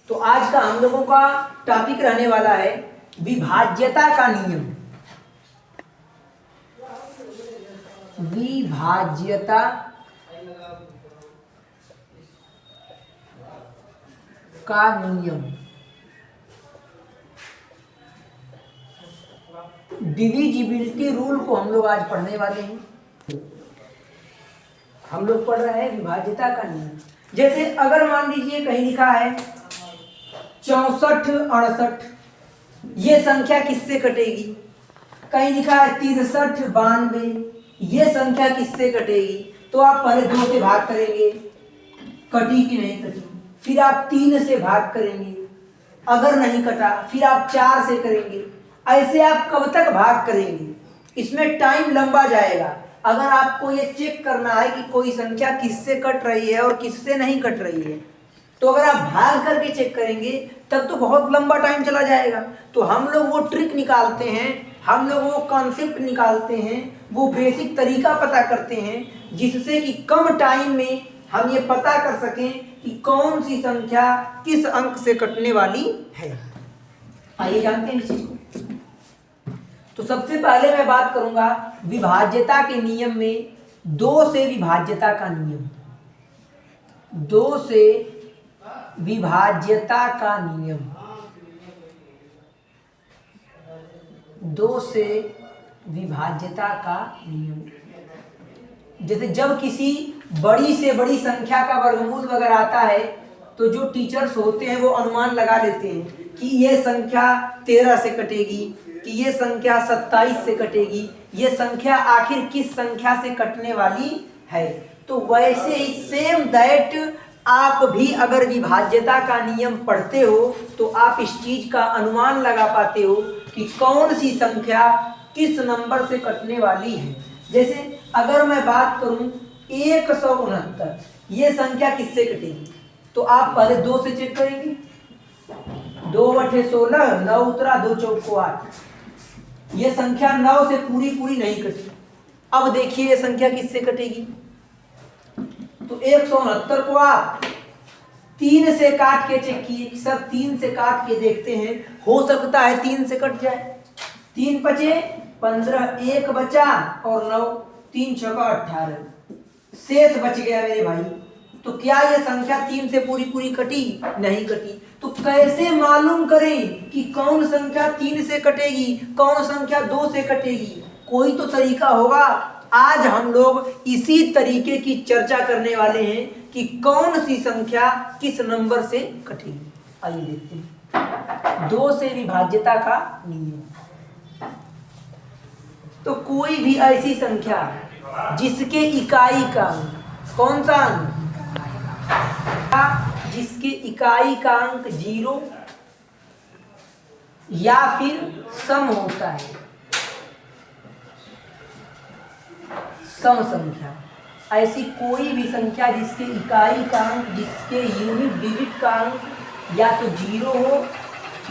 तो आज का हम लोगों का टॉपिक रहने वाला है विभाज्यता का नियम। विभाज्यता का नियम, डिविजिबिलिटी रूल को हम लोग आज पढ़ने वाले हैं। हम लोग पढ़ रहे हैं विभाज्यता का नियम। जैसे अगर मान लीजिए कहीं लिखा है 64 68, ये संख्या किससे कटेगी? कहीं लिखा है 63 92, ये संख्या किससे कटेगी? तो आप पहले 2 से भाग करेंगे, कटी कि नहीं कटी, फिर आप 3 से भाग करेंगे, अगर नहीं कटा फिर आप 4 से करेंगे। ऐसे आप कब तक भाग करेंगे? इसमें टाइम लंबा जाएगा। अगर आपको ये चेक करना है कि कोई संख्या किससे कट रही है और किससे नहीं कट रही है, तो अगर आप भाग करके चेक करेंगे तब तो बहुत लंबा टाइम चला जाएगा। तो हम लोग वो ट्रिक निकालते हैं, हम लोग वो कॉन्सेप्ट निकालते हैं, वो बेसिक तरीका पता करते हैं जिससे कि कम टाइम में हम ये पता कर सकें कि कौन सी संख्या किस अंक से कटने वाली है। आइए जानते हैं इस चीज को। तो सबसे पहले मैं बात करूंगा विभाज्यता के नियम में 2 से विभाज्यता का नियम। 2 से विभाज्यता का नियम, 2 से विभाज्यता का नियम। जैसे जब किसी बड़ी से बड़ी संख्या का वर्गमूल वगैरह आता है तो जो टीचर्स होते हैं वो अनुमान लगा लेते हैं कि ये संख्या 13 से कटेगी, कि ये संख्या 27 से कटेगी, ये संख्या आखिर किस संख्या से कटने वाली है। तो वैसे ही सेम दैट आप भी अगर विभाज्यता का नियम पढ़ते हो तो आप इस चीज का अनुमान लगा पाते हो कि कौन सी संख्या किस नंबर से कटने वाली है। जैसे अगर मैं बात करूं 169, ये संख्या किससे कटेगी? तो आप पहले 2 से चेक करेंगे, 2/16, 9 उतरा, 2 चौको 8, ये संख्या 9 से पूरी नहीं कटी। अब देखिए ये संख्या किससे कटेगी? तो 169 को आप 3 से काट के चेक किए, सब 3 से काट के देखते हैं, हो सकता है 3 से कट जाए। 3 बचे 15, 1 बचा और 9, 3 छक्का 18, शेष बच गया मेरे भाई। तो क्या ये संख्या 3 से पूरी कटी? नहीं कटी। तो कैसे मालूम करें कि कौन संख्या 3 से कटेगी, कौन संख्या 2 से कटेगी? कोई तो तरीका होगा। आज हम लोग इसी तरीके की चर्चा करने वाले हैं कि कौन सी संख्या किस नंबर से कटेगी। आइए देखते हैं 2 से विभाज्यता का नियम। तो कोई भी ऐसी संख्या जिसके इकाई का अंक, कौन सा अंक? जिसके इकाई का अंक 0 या फिर सम होता है, सम संख्या। ऐसी कोई भी संख्या जिसके इकाई का अंक, जिसके यूनिट डिजिट का अंक या तो 0 हो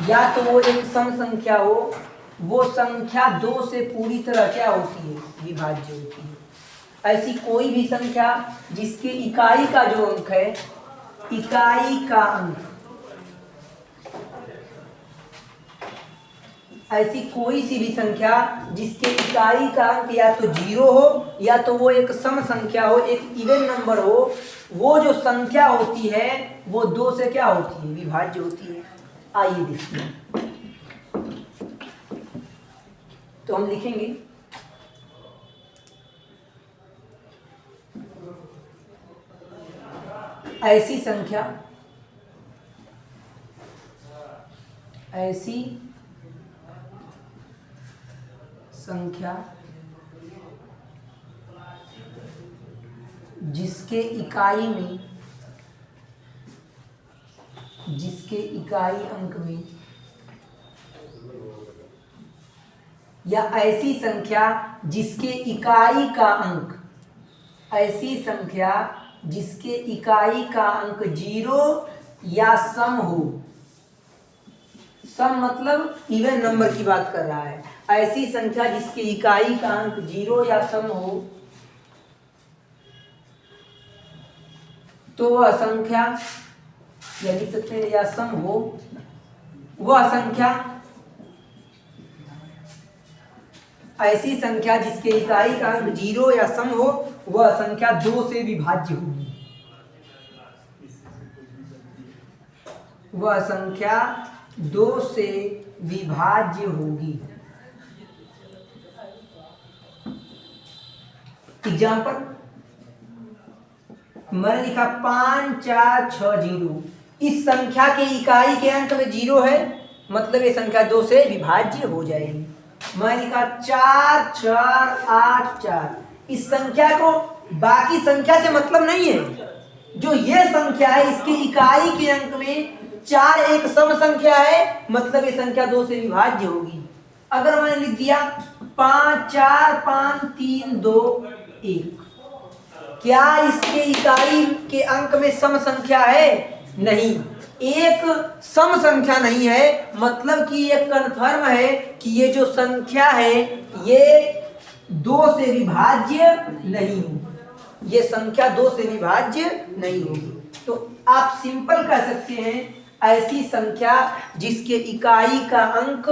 या तो वो एक सम संख्या हो, वो संख्या 2 से पूरी तरह क्या होती है? विभाज्य होती है। ऐसी कोई भी संख्या जिसके इकाई का जो अंक है, इकाई का अंक, ऐसी कोई सी भी संख्या जिसके इकाई का अंक या तो 0 हो या तो वो एक सम संख्या हो, एक इवन नंबर हो, वो जो संख्या होती है वो 2 से क्या होती है? विभाज्य होती है। आइए देखते हैं। तो हम लिखेंगे ऐसी संख्या, ऐसी संख्या जिसके इकाई में, जिसके इकाई अंक में, या ऐसी संख्या जिसके इकाई का अंक, ऐसी संख्या जिसके इकाई का अंक 0 या सम हो। सम मतलब इवन नंबर की बात कर रहा है। ऐसी संख्या जिसके इकाई का अंक 0 या सम हो तो वह संख्या या लिख सकते हैं या सम हो वह संख्या, ऐसी संख्या जिसके इकाई का अंक 0 या सम हो वह संख्या 2 से विभाज्य होगी। वह संख्या 2 से विभाज्य होगी। एग्जाम्पल मैंने लिखा 5460। इस संख्या के इकाई के अंक में 0 है, मतलब ये संख्या 2 से विभाज्य हो जाएगी। मैं लिखा 4484। इस संख्या को बाकी संख्या से मतलब नहीं है, जो ये संख्या है इसके इकाई के अंक में 4 एक सम संख्या है, मतलब ये संख्या 2 से विभाज्य होगी। अगर मैंने लिख दिया 545321, क्या इसके इकाई के अंक में सम संख्या है? नहीं, एक सम संख्या नहीं है, मतलब कि ये कन्फर्म है कि ये जो संख्या है ये 2 से विभाज्य नहीं होगी। ये संख्या 2 से विभाज्य नहीं होगी। तो आप सिंपल कह सकते हैं ऐसी संख्या जिसके इकाई का अंक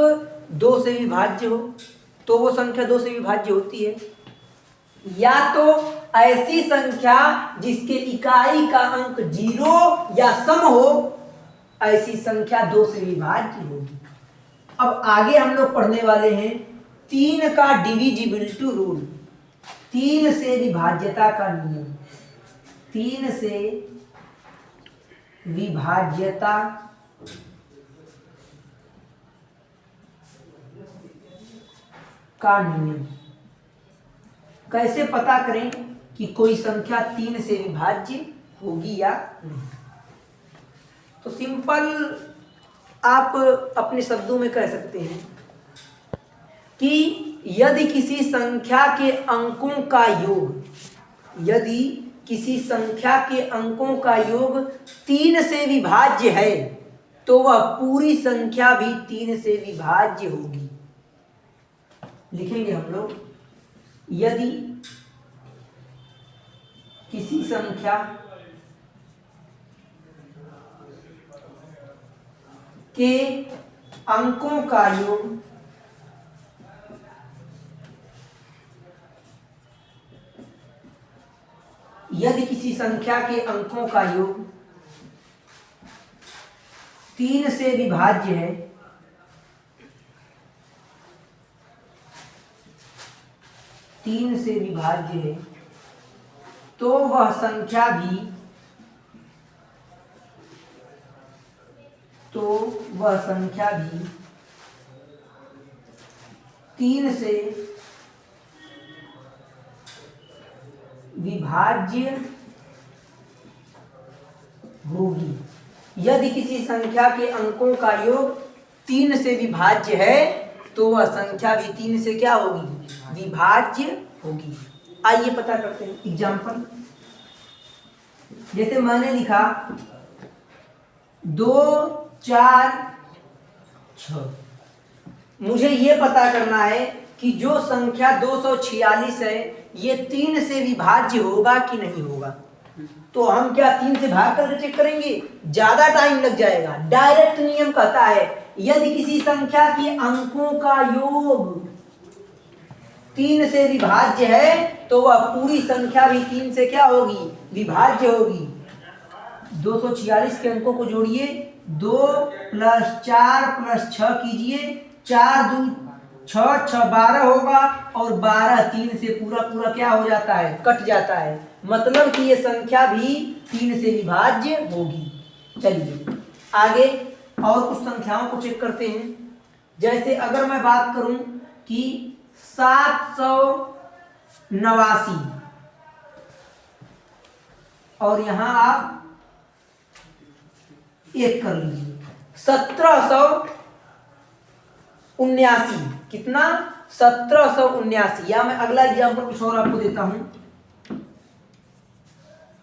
2 से विभाज्य हो तो वो संख्या 2 से विभाज्य होती है, या तो ऐसी संख्या जिसके इकाई का अंक 0 या सम हो, ऐसी संख्या 2 से विभाज्य होगी। अब आगे हम लोग पढ़ने वाले हैं 3 का डिविजिबिलिटी रूल, 3 से विभाज्यता का नियम। 3 से विभाज्यता का नियम। कैसे पता करें कि कोई संख्या 3 से विभाज्य होगी या नहीं? तो सिंपल आप अपने शब्दों में कह सकते हैं कि यदि किसी संख्या के अंकों का योग, यदि किसी संख्या के अंकों का योग 3 से विभाज्य है तो वह पूरी संख्या भी 3 से विभाज्य होगी। लिखेंगे हम लोग, यदि किसी संख्या के अंकों का योग यदि किसी संख्या के अंकों का योग 3 से विभाज्य है तो वह संख्या भी 3 से विभाज्य होगी। यदि किसी संख्या के अंकों का योग 3 से विभाज्य है तो वह संख्या भी 3 से क्या होगी? विभाज्य होगी। आइए पता करते हैं एग्जाम्पल। जैसे मैंने लिखा 2 4 6। मुझे ये पता करना है कि जो संख्या 246 है ये 3 से विभाज्य होगा कि नहीं होगा। तो हम क्या 3 से भाग करके चेक करेंगे? ज्यादा टाइम लग जाएगा। डायरेक्ट नियम कहता है यदि किसी संख्या के अंकों का योग 3 से विभाज्य है तो वह पूरी संख्या भी 3 से क्या होगी? विभाज्य होगी। 246 के अंकों को जोड़िए, 2 + 4 + 6 कीजिए, 4 2 6 6 12 होगा और 12 3 से पूरा क्या हो जाता है? कट जाता है। मतलब कि ये संख्या भी 3 से विभाज्य होगी। चलिए आगे और कुछ संख्याओं को चेक करते हैं। जैसे अगर मैं बात करूं कि 789 और यहां आप 1 कर लीजिए, 1779। कितना? 1779। या मैं अगला एग्जाम्पल कुछ और आपको देता हूं,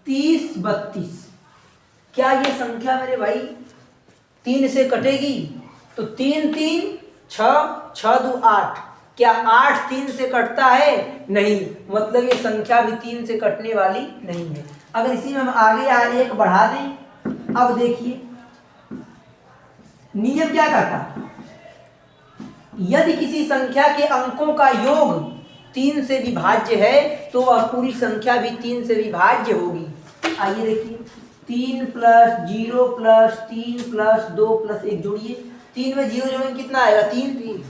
30 32। क्या ये संख्या मेरे भाई 3 से कटेगी? तो 3 3 6 6 2 8। क्या 8 3 से कटता है? नहीं, मतलब ये संख्या भी 3 से कटने वाली नहीं है। अगर इसी में हम आगे 1 बढ़ा दें, अब देखिए नियम क्या कहता, यदि किसी संख्या के अंकों का योग 3 से विभाज्य है तो वह पूरी संख्या भी 3 से विभाज्य होगी। आइए देखिए, 3 प्लस 0 प्लस 3 प्लस 2 प्लस 1 जोड़िए, 3 में 0 जोड़ेंगे कितना आएगा, 3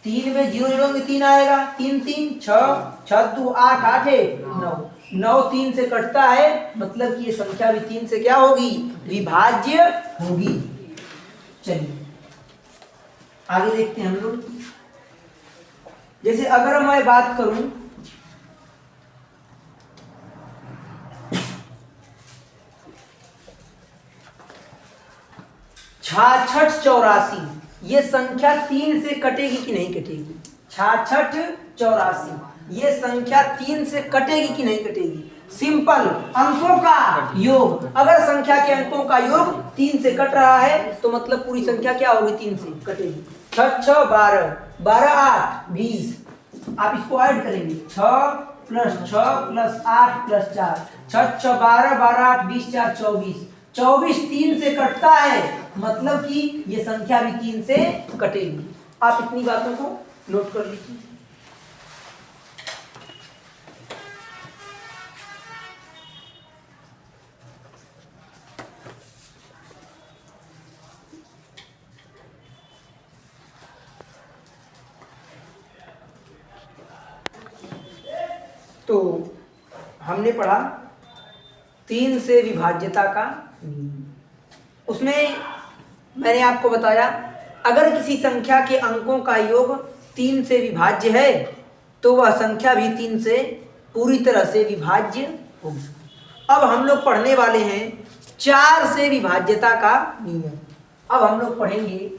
3 में 0 जोड़ेंगे 3 आएगा, 3 3 6 6 2 8 8 है 9 9 3 से कटता है, मतलब कि ये संख्या भी 3 से क्या होगी, विभाज्य होगी। चलिए आगे देखते हैं हम लोग। जैसे अगर मैं बात करूं 66 84, ये संख्या 3 से कटेगी कि नहीं कटेगी, 66 84 ये संख्या 3 से कटेगी कि नहीं कटेगी, सिंपल अंकों का योग, अगर संख्या के अंकों का योग 3 से कट रहा है तो मतलब पूरी संख्या क्या होगी, 3 से कटेगी। 6 6 12 12 8 20, आप इसको ऐड करेंगे, 6 प्लस 6 प्लस 8 प्लस 4 6 6 12 12 8 20 4 24 24 3 से कटता है, मतलब कि ये संख्या भी 3 से कटेगी। आप इतनी बातों को नोट कर लीजिए। तो हमने पढ़ा 3 से विभाज्यता का नियम। उसमें मैंने आपको बताया अगर किसी संख्या के अंकों का योग 3 से विभाज्य है तो वह संख्या भी 3 से पूरी तरह से विभाज्य होगी। अब हम लोग पढ़ने वाले हैं 4 से विभाज्यता का नियम। अब हम लोग पढ़ेंगे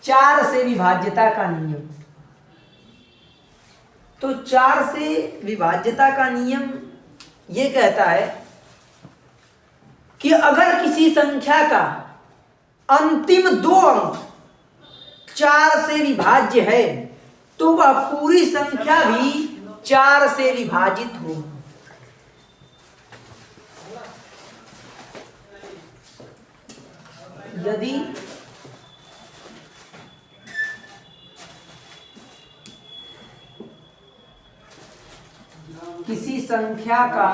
4 से विभाज्यता का नियम। तो 4 से विभाज्यता का नियम ये कहता है कि अगर किसी संख्या का अंतिम 2 अंक 4 से विभाज्य है तो वह पूरी संख्या भी 4 से विभाजित होगी। यदि किसी संख्या का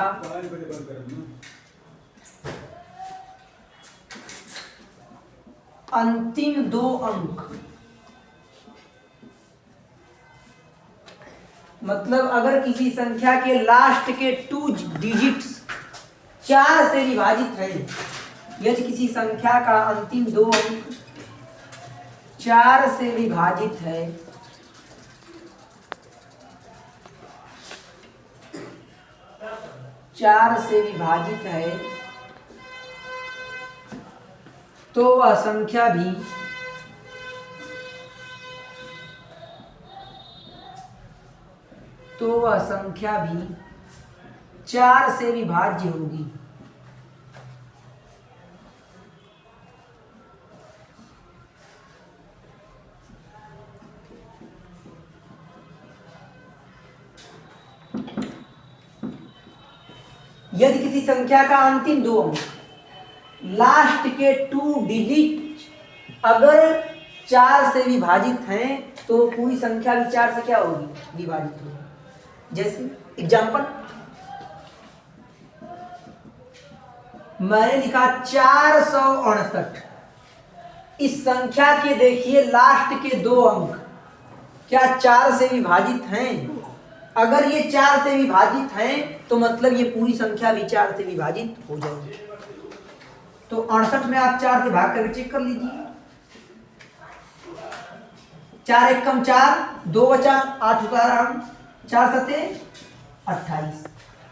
अंतिम 2 अंक, मतलब अगर किसी संख्या के लास्ट के 2 डिजिट्स 4 से विभाजित है, यदि किसी संख्या का अंतिम 2 अंक 4 से विभाजित है तो वह संख्या भी तो वह संख्या भी 4 से विभाज्य होगी। यदि किसी संख्या का अंतिम 2 अंक लास्ट के 2 डिजिट अगर 4 से विभाजित हैं तो पूरी संख्या भी 4 से क्या होगी, विभाजित होगी। जैसे एग्जांपल मैंने लिखा 468, इस संख्या के देखिए लास्ट के 2 अंक क्या 4 से विभाजित हैं? अगर ये 4 से विभाजित हैं तो मतलब ये पूरी संख्या भी 4 से विभाजित हो जाएगी। तो 68 में आप 4 से भाग करके चेक कर लीजिए, 4 एक कम 4, 2 बचा, 8 उतारा हम, 4 सते 28,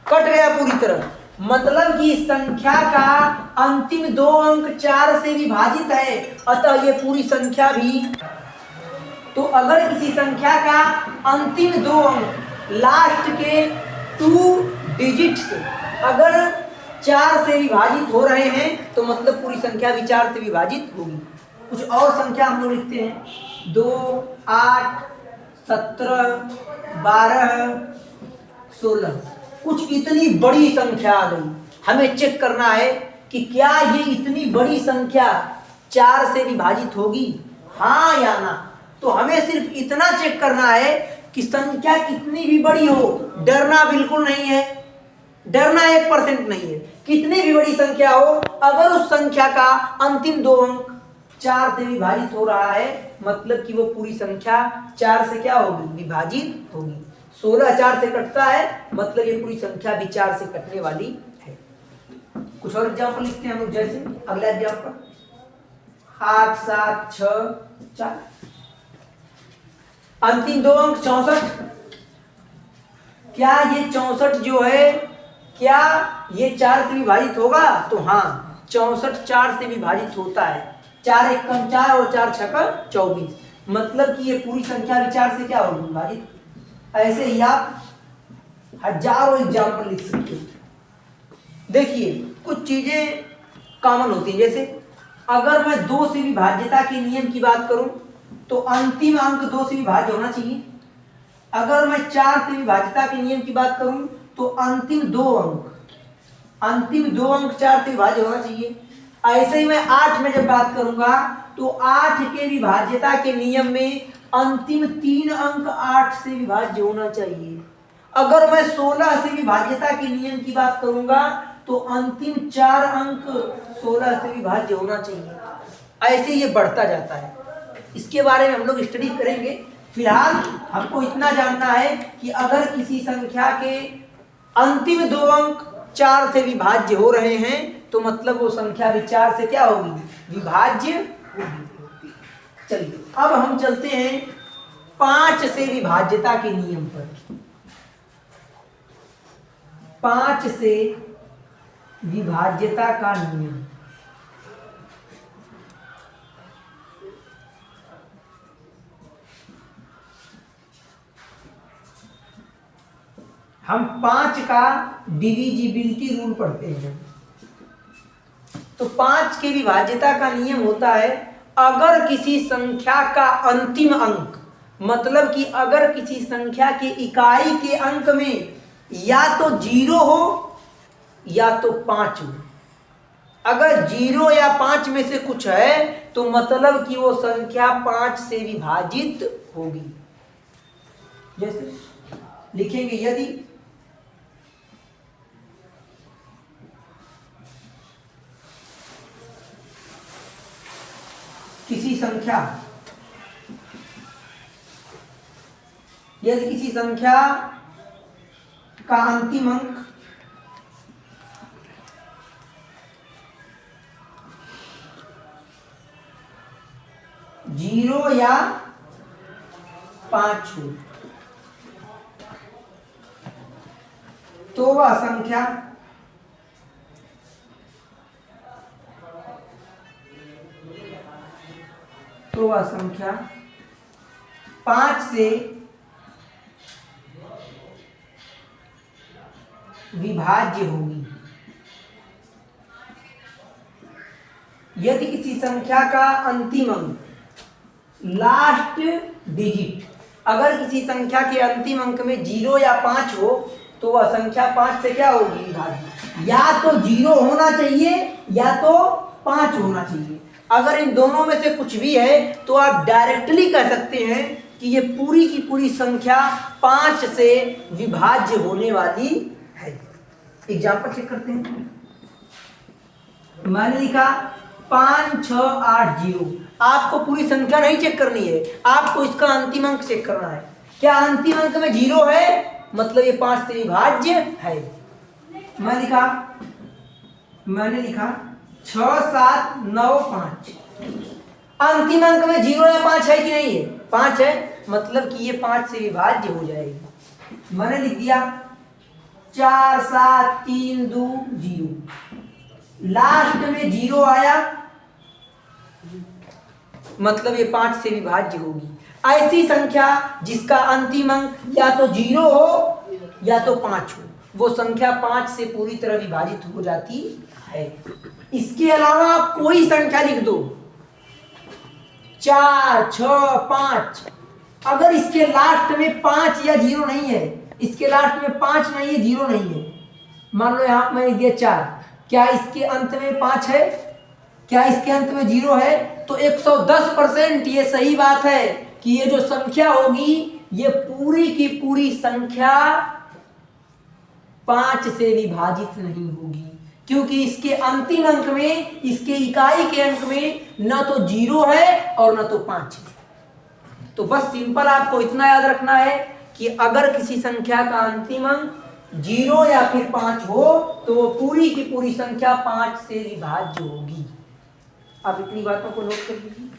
कट गया पूरी तरह। मतलब कि इस संख्या का अंतिम 2 अंक 4 से विभाजित है, अतः ये पूरी संख्या भी। तो अगर किसी संख्या का अंतिम 2 अंक लास्ट के 2 डिजिट्स अगर 4 से विभाजित हो रहे हैं तो मतलब पूरी संख्या भी 4 से विभाजित होगी। कुछ और संख्या हम लोग लिखते हैं 2 8 17 12 16, कुछ इतनी बड़ी संख्या आ गई, हमें चेक करना है कि क्या ये इतनी बड़ी संख्या 4 से विभाजित होगी, हाँ या ना। तो हमें सिर्फ इतना चेक करना है कि संख्या कितनी भी बड़ी हो, डरना बिल्कुल नहीं है, डरना 1% नहीं है। कितनी भी बड़ी संख्या हो, अगर उस संख्या का अंतिम 2 अंक 4 से विभाजित हो रहा है, मतलब कि वो पूरी संख्या 4 से क्या होगी, विभाजित होगी। 16 4 से कटता है, मतलब ये पूरी संख्या भी 4 से कटने वाली है। कुछ और एग्जाम्पल लिखते हैं हम लोग, जैसे अगला एग्जाम्पल 8 7 6 4, अंतिम 2 अंक 64। क्या ये 64 जो है, क्या ये 4 से विभाजित होगा? तो हाँ, 64 4 से विभाजित होता है। 4 एक कम 4 और 4 छक्का 24, मतलब कि ये पूरी संख्या भी 4 से क्या होगी, विभाजित। ऐसे ही आप हजारों एग्जाम्पल लिख सकते हो। देखिए कुछ चीजें कॉमन होती हैं, जैसे अगर मैं 2 से विभाज्यता के नियम की बात करूं तो अंतिम अंक 2 से विभाज्य होना चाहिए। अगर मैं 4 से विभाज्यता के नियम की बात करूं तो अंतिम 2 अंक 4 से विभाज्य होना चाहिए। ऐसे ही मैं 8 में जब बात करूंगा तो 8 के विभाज्यता के नियम में अंतिम 3 अंक 8 से विभाज्य होना चाहिए। अगर मैं 16 से विभाज्यता के नियम की बात करूंगा तो अंतिम 4 अंक 16 से विभाज्य होना चाहिए। ऐसे ये बढ़ता जाता है, इसके बारे में हम लोग स्टडी करेंगे। फिलहाल हमको इतना जानना है कि अगर किसी संख्या के अंतिम 2 अंक 4 से विभाज्य हो रहे हैं तो मतलब वो संख्या भी 4 से क्या होगी, विभाज्य होगी। चलिए अब हम चलते हैं 5 से विभाज्यता के नियम पर। 5 से विभाज्यता का नियम। हम 5 का डिविजिबिलिटी रूल पढ़ते हैं। तो 5 के विभाज्यता का नियम होता है, अगर किसी संख्या का अंतिम अंक, मतलब कि अगर किसी संख्या के इकाई के अंक में या तो 0 हो या तो 5 हो। अगर 0 या 5 में से कुछ है तो मतलब कि वो संख्या 5 से विभाजित होगी। जैसे लिखेंगे, यदि किसी संख्या का अंतिम अंक 0 या 5 हो तो वह संख्या तो वह संख्या 5 से विभाज्य होगी। यदि किसी संख्या का अंतिम अंक, लास्ट डिजिट, अगर किसी संख्या के अंतिम अंक में 0 या 5 हो तो वह संख्या 5 से क्या होगी, विभाज्य। या तो 0 होना चाहिए या तो 5 होना चाहिए। अगर इन दोनों में से कुछ भी है तो आप डायरेक्टली कह सकते हैं कि ये पूरी की पूरी संख्या 5 से विभाज्य होने वाली है। एग्जाम्पल चेक करते हैं। मैंने लिखा 5 6 8 0। आपको पूरी संख्या नहीं चेक करनी है, आपको इसका अंतिम अंक चेक करना है। क्या अंतिम अंक में 0 है, मतलब ये 5 से विभाज्य है। मैंने लिखा 6 7 9 5। अंतिम अंक में 0 या 5 है कि नहीं है, 5 है, मतलब कि ये 5 से विभाज्य हो जाएगी। मैंने लिख दिया 4 7 3 2 0। लास्ट में 0 आया, मतलब ये 5 से विभाज्य होगी। ऐसी संख्या जिसका अंतिम अंक या तो 0 हो या तो 5 हो, वो संख्या 5 से पूरी तरह विभाजित हो जाती है। इसके अलावा आप कोई संख्या लिख दो, 4 6 5, अगर इसके लास्ट में 5 या 0 नहीं है, इसके लास्ट में 5 नहीं है 0 नहीं है, मान लो यहां मैंने दिया 4, क्या इसके अंत में 5 है? क्या इसके अंत में 0 है? तो 110% ये सही बात है कि ये जो संख्या होगी ये पूरी की पूरी संख्या 5 से विभाजित नहीं होगी, क्योंकि इसके अंतिम अंक में, इसके इकाई के अंक में न तो 0 है और न तो 5 है। तो बस सिंपल आपको इतना याद रखना है कि अगर किसी संख्या का अंतिम अंक 0 या फिर 5 हो तो वो पूरी की पूरी संख्या 5 से विभाज्य होगी। आप इतनी बातों को नोट कर लीजिए।